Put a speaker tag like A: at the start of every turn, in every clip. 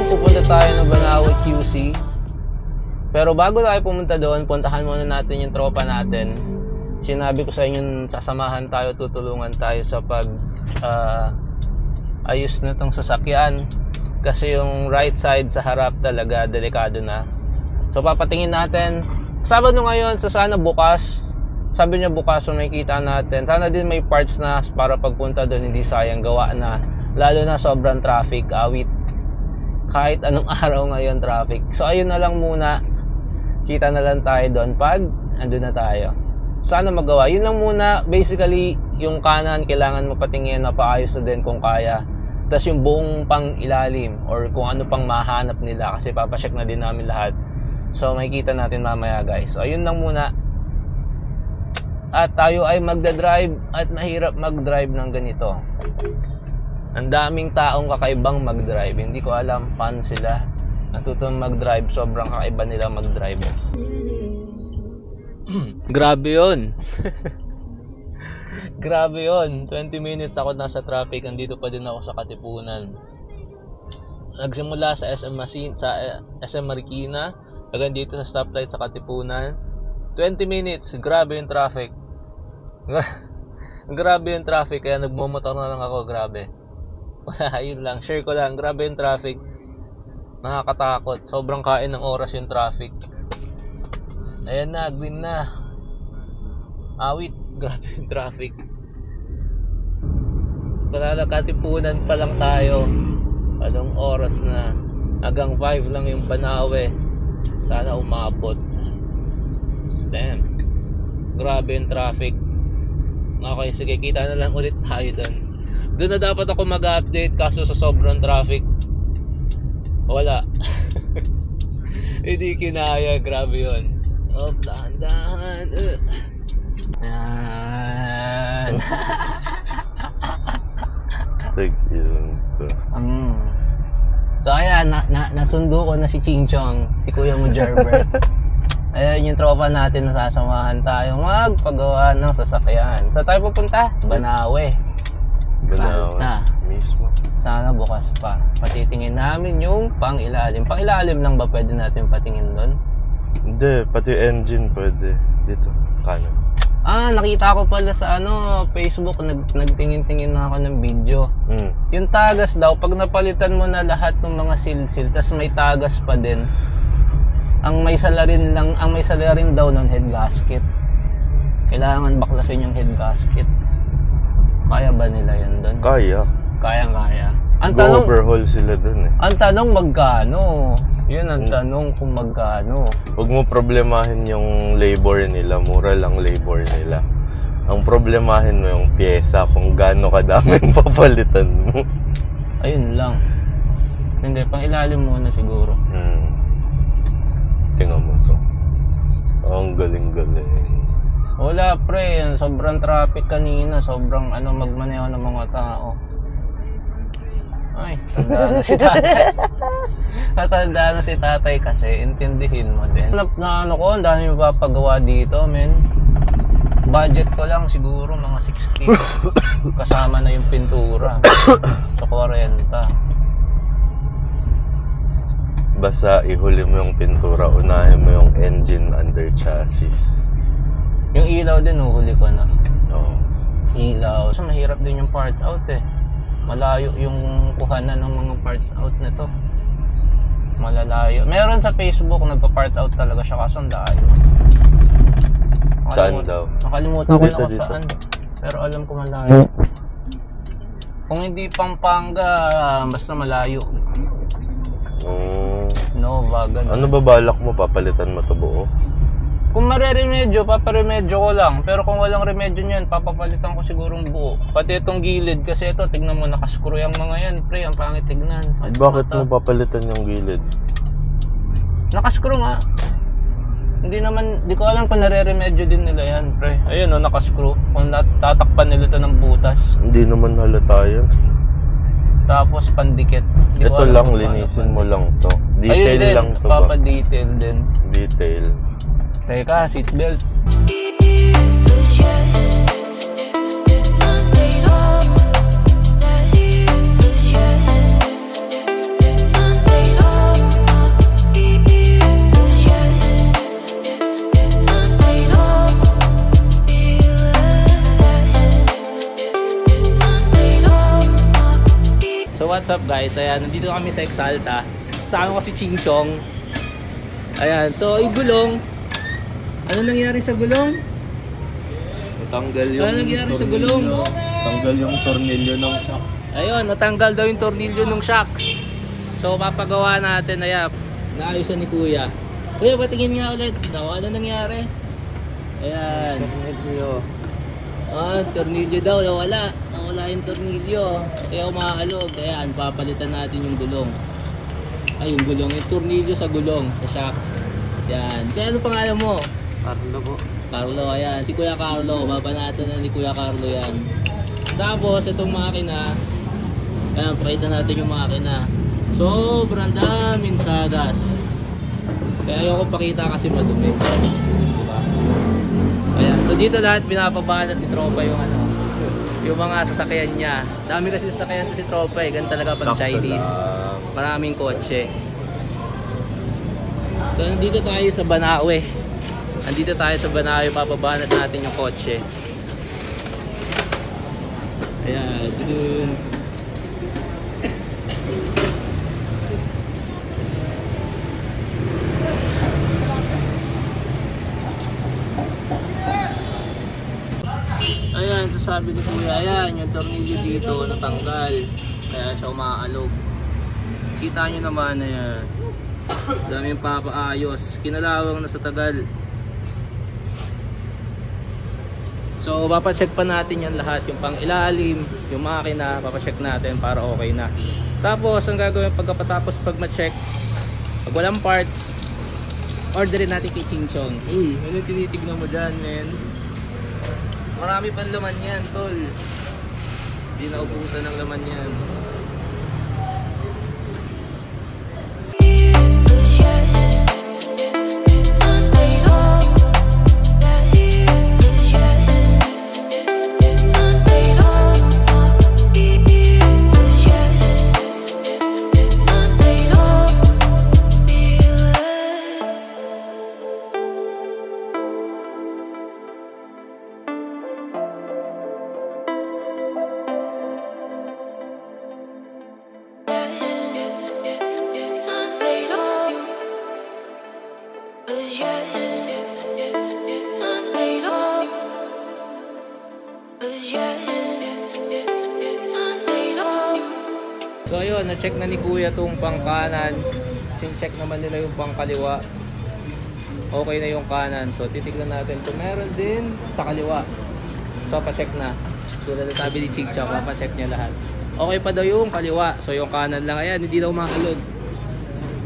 A: Pupunta tayo ng Banawe QC. Pero bago tayo pumunta doon, puntahan muna natin yung tropa natin. Sinabi ko sa inyo, sasamahan tayo, tutulungan tayo sa pag ayos na tong sasakyan. Kasi yung right side sa harap talaga delikado na. So papatingin natin. Sabado ngayon, so sana bukas. Sabi niya bukas, so makikita natin. Sana din may parts na para pagpunta doon hindi sayang gawa na. Lalo na sobrang traffic, awit. Kahit anong araw ngayon traffic. So ayun na lang muna. Kita na lang tayo doon pag andun na tayo. Sana magawa. Yun lang muna. Basically, yung kanan kailangan mapatingin na paayos na din kung kaya. Tapos yung buong pang ilalim or kung ano pang mahanap nila kasi papacheck na din namin lahat. So makikita natin mamaya guys. So ayun lang muna. At tayo ay magdadrive at mahirap magdrive ng ganito. Ang daming taong kakaibang mag-drive. Hindi ko alam paano sila natutong mag-drive. Sobrang kakaiba nila mag-drive. Grabe yun. Grabe yun. 20 minutes ako nasa traffic. Andito pa din ako sa Katipunan. Nagsimula sa SM Marikina. Hanggang dito sa stoplight sa Katipunan. 20 minutes. Grabe yung traffic. Grabe yung traffic. Kaya nagmumotor na lang ako. Grabe. Wala, yun lang. Share ko lang. Grabe yung traffic. Nakakatakot. Sobrang kain ng oras yung traffic. Ayan na, green na. Awit. Grabe yung traffic. Katipunan pa lang tayo. Anong oras na? Hanggang 5 lang yung Banawe. Sana umabot. Damn. Grabe yung traffic. Okay, sige. Kita na lang ulit tayo doon. Doon na dapat ako mag-update kaso sa sobrang traffic wala. Hindi kinaya. Grabe yun. Oh, dahan-dahan. Yan. So ayan, nasundo ko na si Ching Chong, si Kuya mo Gerbert. Ayan yung tropa natin na sasamahan tayo magpagawa ng sasakyan. Saan tayo pupunta? Banawe. Sana
B: mismo.
A: Sana bukas pa. Patitingin namin yung pang-ilalim. Pang-ilalim lang ba pwede natin patingin doon?
B: Hindi, pati engine pwede. Dito, kanan.
A: Nakita ko pala sa Facebook, nagtingin-tingin na ako ng video. Yung tagas daw, pag napalitan mo na lahat ng mga silsil, tas may tagas pa din. Ang may salarin daw ng head gasket. Kailangan baklasin yung head gasket. Kaya ba nila yan doon?
B: Kaya.
A: Kaya.
B: Overhaul sila doon eh.
A: Ang tanong magkano? Yun ang tanong kung magkano.
B: Huwag mo problemahin yung labor nila. Mura lang labor nila. Ang problemahin mo yung pyesa kung gaano kadaming papalitan mo.
A: Ayun lang. Hindi, pang ilalim muna siguro.
B: Tingnan mo to. Ang galing-galing.
A: Wala pre, sobrang traffic kanina, sobrang magmaneho ng mga tao. Ay, tanda na si tatay. Natanda na si tatay kasi, intindihin mo din. Ang dami mapapagawa dito, men. Budget ko lang siguro mga 60. Kasama na yung pintura. So 40.
B: Basta ihuli mo yung pintura, unahin mo yung engine under chassis.
A: Yung ilaw din, uhuli ko na.
B: Oo.
A: Ilaw. So, mahirap din yung parts out eh. Malayo yung kuhanan ng mga parts out nito. Malalayo. Meron sa Facebook, nagpa-parts out talaga siya kaso ang daan.
B: Saan daw?
A: Nakalimutan ko na
B: Dito,
A: kung
B: dito.
A: saan. Pero alam ko malayo. Kung hindi Pampanga, basta malayo. Nova, ganun.
B: Ano ba balak mo? Papalitan mo to buo?
A: Kung mareremedyo, paparemedyo ko lang. Pero kung walang remedyo niyan, papapalitan ko sigurong buo. Pati itong gilid, kasi ito, tignan mo, nakascrew yung mga yan, pre, ang pangit tignan.
B: Bakit mo papalitan yung gilid?
A: Nakascrew nga. Hindi naman, di ko alam kung nareremedyo din nila yan, pre. Ayun, no, nakascrew. Kung tatakpan nila ito ng butas.
B: Hindi naman halata yan.
A: Tapos pandikit. Di ko
B: Ito
A: alam
B: lang,
A: kung paano
B: linisin mo
A: pandikit.
B: lang to.
A: Ayun
B: Detail
A: din,
B: lang to ba?
A: papadetail din.
B: Detail.
A: Teka, seatbelt. So what's up guys, ayan, nandito kami sa Exalta. Kasama ko si Ching Chong. Ayan, so yung gulong. Ano nangyari sa gulong?
B: Natanggal yung
A: Ano nangyari sa gulong?
B: Tanggal yung tornilyo ng shock.
A: Ayun, natanggal daw yung tornilyo ng shocks. So papagawa natin, ayan. Naayusan ni Kuya. Kuya, patingin nga ulit. Ano nangyari? Ayan.
B: Tornilyo.
A: Tornilyo daw, nawala. Nawala yung tornilyo. Kaya umaalog. Ayan, papalitan natin yung gulong. Ay, yung gulong. Yung tornilyo sa gulong, sa shocks. Ayan. Kaya ano pangalan mo?
B: Carlo po.
A: Carlo, ayan. Si Kuya Carlo. Babanatan na ni Kuya Carlo yan. Tapos, itong makina. Ayan, pakita natin yung makina. Sobrang daming tagas. Kaya ayoko pakita kasi madumi. Diba? Ayan, so dito lahat binapabanat ni Tropa yung ano, yung mga sasakyan niya. Dami kasi sasakyan si Tropa eh, ganun talaga pag Chinese. Maraming kotse. So nandito tayo sa Banawe. Nandito tayo sa Banawe, papabanat natin yung kotse. Ayan, dun. Ayan, so sabi ni Kuya, ayan, yung tornilyo dito natanggal. Kaya siya umaalog. Kita nyo naman na yan. Daming papaayos. Kinalawang na sa tagal. So, papacheck pa natin yan lahat. Yung pang ilalim, yung makina, papacheck natin para okay na. Tapos, ang gagawin pagkatapos pag ma-check, pag walang parts, orderin natin kay Ching Chong. Uy, ano tinitignan mo dyan, men? Marami pang laman yan, tol. Hindi na ubusan ng laman yan. So ayun, na-check na ni Kuya itong pang kanan. Check naman nila yung pang kaliwa. Okay na yung kanan. So titignan natin kung meron din sa kaliwa. So pa-check na. So sabi ni Ching Chong, pa-check niya lahat. Okay pa daw yung kaliwa. So yung kanan lang, ayan, hindi na umaalog.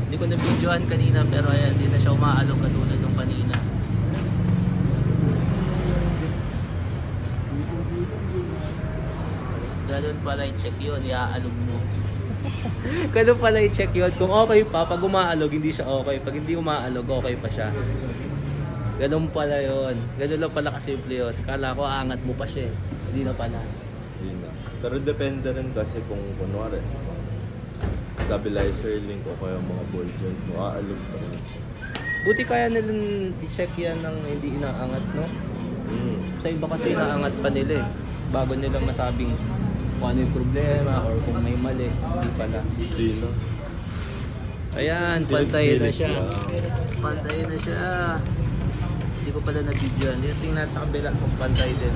A: Hindi ko na-videohan kanina pero ayan, hindi na siya umaalog katulad nung kanina. Ganun pala i-check yun, iaalog mo. Ganun pala i-check yun. Kung okay pa, pag umaalog, hindi siya okay. Pag hindi umaalog, okay pa siya. Ganun pala yun. Ganun lang pala kasimple yun. Kala ko aangat mo pa siya. Hindi na pala.
B: Hindi na. Pero depende rin kasi kung kunwari stabilizer link o kaya mga ball joint mo, aalog pa rin.
A: Buti kaya nilang i-check yan ng hindi inaangat, no? Sa iba kasi inaangat pa nila eh. Bago nila masabing kung ano yung problema or kung may mali. Hindi pala.
B: Hindi na.
A: Ayan, pantay na siya. Pantay na siya. Hindi ko pala na-video yan. Yung tingnan sa kabila kung pantay din.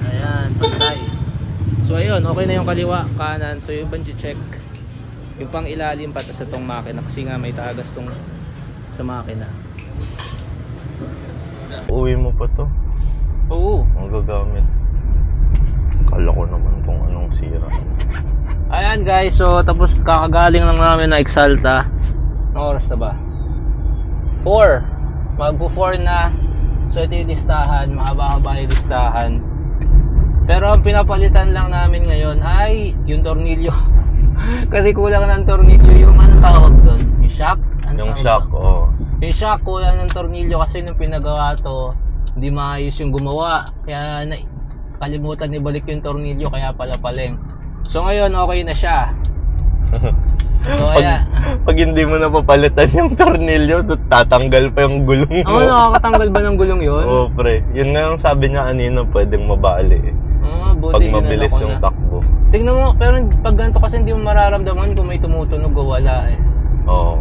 A: Ayan, pantay. So ayun, okay na yung kaliwa, kanan. So yung bungee check, yung pang ilalim pati sa tong makina kasi nga may tagas tong sa makina.
B: Uwi mo pa to?
A: Oo.
B: Ang gagamit. Kala ko naman kung anong sira.
A: Ayan guys, so tapos kakagaling lang namin na Exalta. Anong oras na ba? 4. Magpo-4 na. So ito yung listahan, mahaba-haba yung listahan. Pero ang pinapalitan lang namin ngayon ay yung tornilyo. Kasi kulang ng tornilyo yung ano tawag doon? Yung shock?
B: Yung shock, oo.
A: Yung shock, kulang ng tornilyo kasi nung pinagawa to, hindi maayos yung gumawa. Kaya kalimutan ni balik yung tornilyo, kaya pala paleng. So ngayon, okay na siya. So,
B: pag hindi mo na papalitan yung tornilyo, tatanggal pa yung gulong mo.
A: Oo, nakakatanggal ba ng gulong yun?
B: Oo, pre. Yun nga yung sabi niya kanina, pwedeng mabali eh.
A: Buti
B: pag mabilis yung takbo.
A: Tignan mo, pero pag ganito kasi hindi mo mararamdaman kung may tumutunog o wala eh.
B: Oo.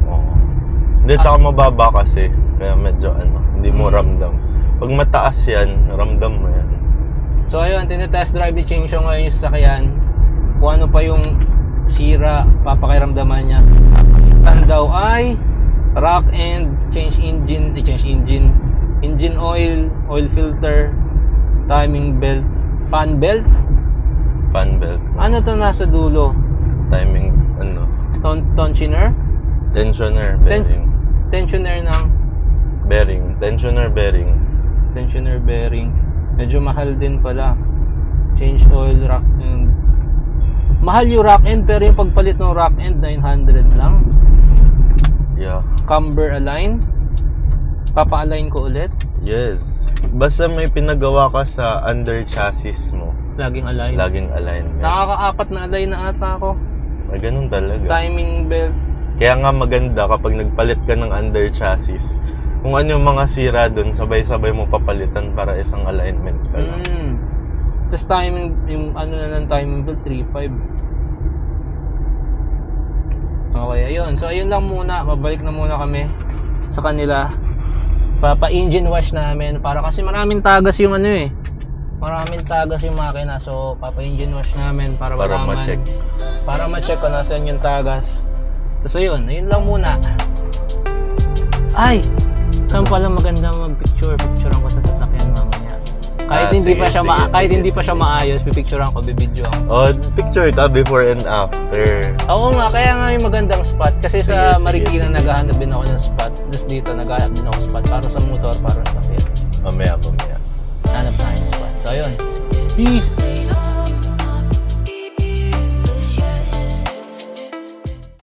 B: Hindi, tsaka mababa kasi. Kaya medyo hindi mo ramdam. Pag mataas yan, ramdam mo yan.
A: So ayun, tinetest drive ni Ching Siong ngayon yung sasakyan. Kung ano pa yung sira, papakiramdaman niya. Ang daw ay rock and change engine, engine oil, oil filter, timing belt, fan belt. Ano to nasa dulo?
B: Timing,
A: Tensioner?
B: Tensioner bearing.
A: Tensioner ng?
B: Bearing. Tensioner bearing.
A: Tensioner bearing. Medyo mahal din pala. Change oil, rock end. Mahal yung rock end, pero yung pagpalit ng rock end, 900 lang.
B: Yeah.
A: Camber align. Papa-align ko ulit.
B: Yes. Basta may pinagawa ka sa under chassis mo.
A: Laging align.
B: Laging align.
A: Nakaka-4 na align na ata ako.
B: Ay, ganun talaga.
A: Timing belt.
B: Kaya nga maganda kapag nagpalit ka ng under chassis. Kung ano yung mga sira dun, sabay-sabay mo papalitan para isang alignment ka lang.
A: Tapos timing, yung na ng timing belt, 3.5. Okay, ayun. So, ayun lang muna. Babalik na muna kami sa kanila. Papa-engine wash namin. Para kasi maraming tagas yung maraming tagas yung makina. So, papa-engine wash namin para
B: ma-check.
A: Para ma-check kung nasaan yung tagas. Tapos ayun lang muna. Ay! Saan pala maganda mag-picture? Picturean ko sa sasakyan mamaya. Kahit hindi pa siya maayos, pipicturean ko, bibidyoan ko.
B: Picture ka before and after.
A: Oo nga, kaya nga may magandang spot. Kasi sa Marikina naghahanap din ako ng spot. Tapos dito naghahanap din ako ng spot para sa motor, para sa film.
B: Mamaya.
A: Hanap tayo ng spot. So ayun. Peace!